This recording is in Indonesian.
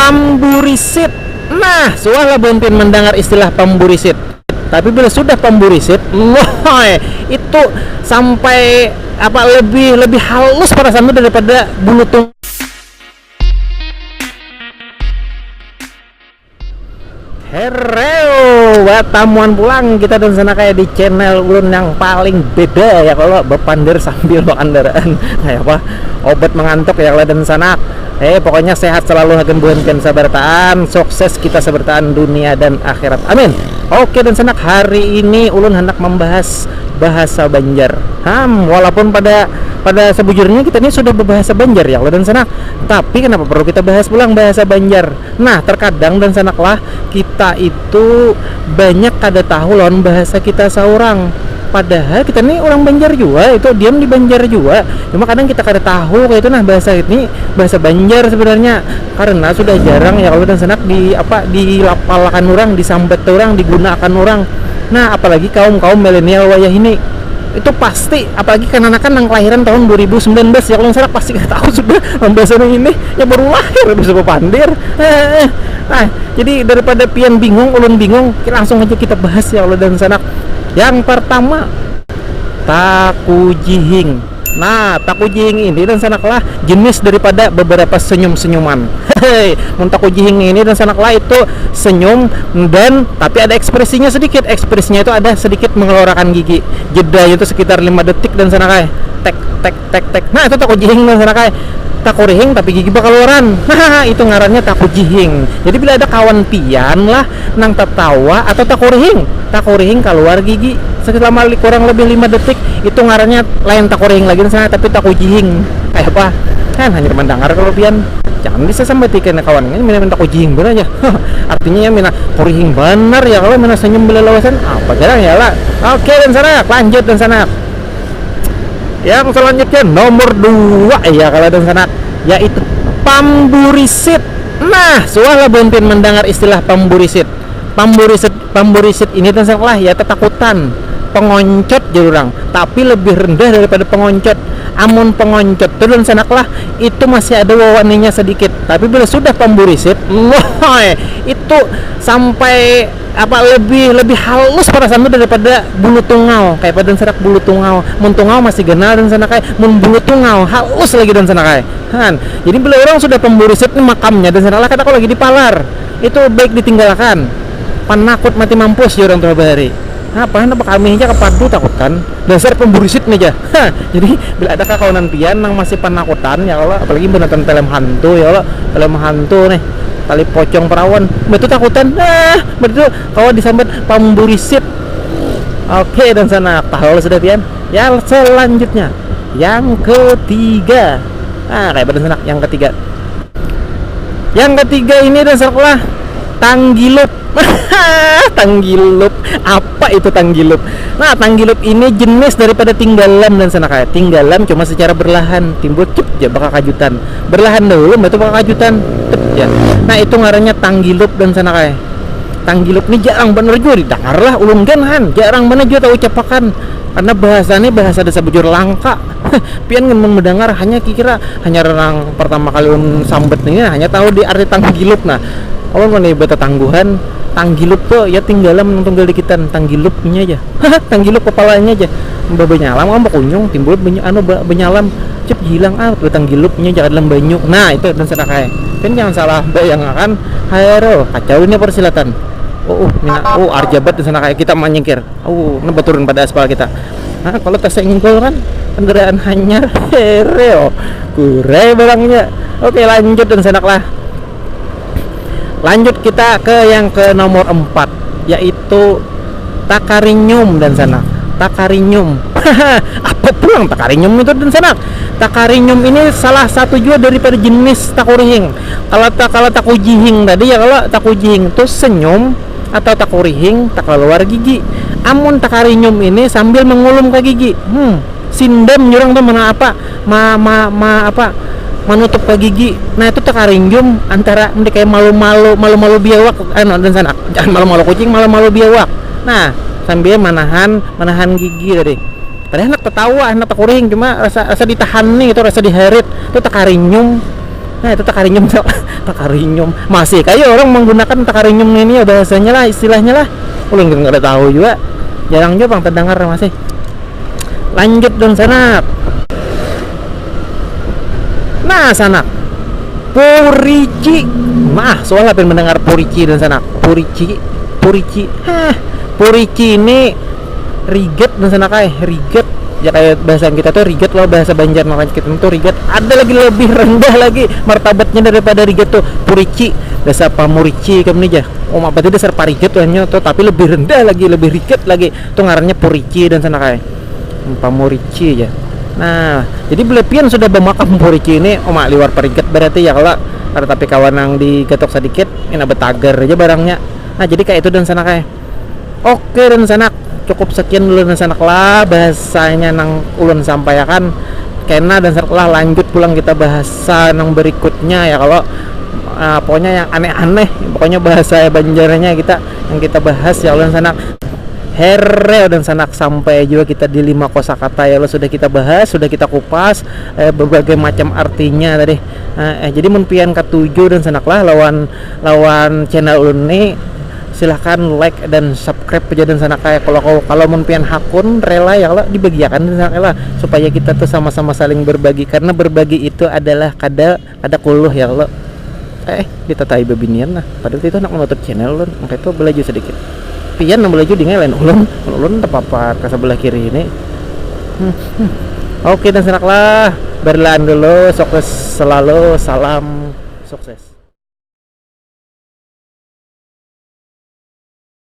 pamburisit. Nah, suahlah bontin mendengar istilah pamburisit. Tapi bila sudah pamburisit, wah, itu sampai lebih halus pada sampai daripada bulu tunggal. Hereo, tamuan pulang kita dan sana kayak di channel ulun yang paling beda ya kalau bepandir sambil bawa kendaraan kayak apa obat mengantuk ya kalau dan sana. Pokoknya sehat selalu akan bukan sabartaan, sukses kita sabartaan dunia dan akhirat. Amin. Oke dan sanak, hari ini ulun hendak membahas bahasa Banjar. Walaupun pada sebujurnya kita ini sudah berbahasa Banjar ya Allah dan sanak. Tapi kenapa perlu kita bahas pulang bahasa Banjar? Nah, terkadang dan sanaklah kita itu banyak kada tahu lawan bahasa kita seorang. Padahal kita ini orang Banjar juga, itu diam di Banjar juga. Cuma kadang kita kada tahu kayak itu bahasa ini bahasa Banjar sebenarnya karena sudah jarang ya kalau dan sanak dilapalakan orang, disambat orang, digunakan orang. Nah, apalagi kaum milenial wayah ini itu pasti apalagi kan-anakan yang kelahiran tahun 2019 ya kalau salah pasti nggak tahu sudah bahasa ini ya baru lahir bisa pepandir. Nah, jadi daripada pian bingung ulun bingung langsung aja kita bahas ya Allah dan sanak. Yang pertama, takujihing. Nah, takujihing ini dan sanaklah jenis daripada beberapa senyum-senyuman. Takujihing ini dan sanaklah itu senyum dan tapi ada ekspresinya sedikit. Ekspresinya itu ada sedikit mengeluarkan gigi. Jedanya itu sekitar 5 detik dan sanaklah tek tek tek tek. Nah, itu takujihing dan sanaklah takurihing tapi gigi bakal keluaran. Itu ngarannya takujihing. Jadi bila ada kawan pian lah nang tertawa atau takurihing keluar gigi selama kurang lebih 5 detik, itu ngarannya lain takurihing lagi sana tapi takujihing. Kayak apa? Kan hanya mendengar kalau pian jangan bisa sampai tiga kawan ini minta takujihing bener aja. Artinya ya mina kurihing bener ya kalau mina senyum belelawasan apa jarang ya lah. Oke dan sana lanjut dan sana. Yang selanjutnya nomor 2 ya kalau dan sana yaitu pamburisit. Nah, suahlah bontin mendengar istilah pamburisit. Pamburisit ini dan salah ya ketakutan, pengoncot jurang, tapi lebih rendah daripada pengoncot. Amun pengoncot itu dan sanaklah itu masih ada wawaninya sedikit. Tapi bila sudah pamburisit, wah, itu sampai lebih halus pada sampai daripada bulu tungau kayak pada sanak bulu tungau. Mun tungau masih genal dan sana kayak mun bulu tungau halus lagi dan sana kayak jadi bila orang sudah pemburisit ini makamnya dan sana kata aku lagi dipalar itu baik ditinggalkan panakut mati mampus ya orang tua bahari. Apa kami aja kepadu takutan dasar pemburisit aja. Jadi bila ada kawanan pian yang masih penakutan ya Allah, apalagi benatan film hantu ya Allah, film hantu nih tali pocong perawan betul takutan. Betul kalau disambat pemburisit. Oke dan sana tahu sudah pian. Yang selanjutnya yang ketiga kayak badan sanak yang ketiga ini dasarlah tanggilup. Tanggilup, apa itu tanggilup? Nah, tanggilup ini jenis daripada tinggalam dan sana kayak tinggalam cuma secara berlahan timbul cep ya bakal kajutan berlahan dulu itu bakal kajutan ya. Nah, itu ngarannya tanggilup dan sana kayak tanggilup ini jarang bener juga didengar lah ulun kan jarang bener juga tahu ucapakan karena bahasanya bahasa desa bujur langka. Pian mendengar hanya kira hanya orang pertama kali sambet ini hanya tahu di arti tanggilup. Nah, awal mana beta tangguhan tanggilup tuh ya tinggalan tunggal dikitan tanggilupnya aja. Tanggilup kepalanya aja benyalam kan kunyung timbul benyalam cep hilang tanggilupnya jangan dalam banyu. Nah, itu dan sedekah kan jangan salah bayangkan haero kacau ini persilatan. Arjabat dan sana kayak kita menyingkir. Turun pada aspal kita. Nah, kalau tas ngingkol kan kendaraan hanyar hereo kurai barangnya. Oke, lanjut dan senaklah. Lanjut kita ke yang ke nomor 4 yaitu takarinyum dan sana. Takarinyum. Apa pulang takarinyum itu dan sana? Takarinyum ini salah satu juga daripada jenis takurihing. Kalau takujihing tadi ya kalau takujihing itu senyum atau takurihing tak keluar gigi. Amun takarinyum ini sambil mengulum ke gigi. Sindam nyurang tuh mana apa? Menutup ke gigi. Nah, itu takarinyum antara kayak malu-malu biawak dan sana. Jangan malu-malu kucing, malu-malu biawak. Nah, sambil menahan gigi tadi. Padahal anak tertawa, anak takurihing cuma rasa ditahan nih itu rasa diharit. Itu takarinyum. Nah itu takarinyum. Takarinyum masih kayak orang menggunakan takarinyum ini ya bahasanya lah, istilahnya lah. Udah nggak ada tahu juga, jarang juga bang terdengar masih. Lanjut dong sanak. Nah sanak, Purici. Nah soalnya pengen mendengar Purici dan sanak. Purici ini riget dan sanak riget ya, kayak bahasa kita tuh riget loh, bahasa Banjarmasin kita tuh riget. Ada lagi lebih rendah lagi martabatnya daripada riget tuh, Purici. Dasar pamurici kamu nih aja. Oh berarti dasar pariget tuh tapi lebih rendah lagi, lebih riget lagi. Tuh ngarannya Purici dan sana kayak pamurici ya. Nah, jadi belepian sudah bermakam Purici ini mak liwar pariget berarti ya kalau ada tapi kawan yang digetok sedikit ini betagar aja barangnya. Nah, jadi kayak itu dan sana kayak. Oke dan sanak, cukup sekian dulu dan sanak lah bahasanya nang ulun sampaikan. Kena dan sanak lah lanjut pulang kita bahasa nang berikutnya ya kalau pokoknya yang aneh-aneh, pokoknya bahasa Banjarnya yang kita bahas ya ulun sanak. Here dan sanak sampai juga kita di 5 kosakata ya lo sudah kita bahas, sudah kita kupas berbagai macam artinya tadi. Jadi mun pian ke-7 dan sanak lah lawan channel ulun ini silahkan like dan subscribe aja dan sana kayak kalau mun pian hakun rela ya Allah dibagiakan dan sana lah supaya kita tuh sama-sama saling berbagi, karena berbagi itu adalah kada kuluh ya Allah. Kita tai bebinian lah padahal itu nak menutup channel ulun makanya itu belaju sedikit pian belaju di ngelen ulun terpapar ke sebelah kiri ini. Oke dan sanak lah berlaan dulu, sukses selalu, salam sukses.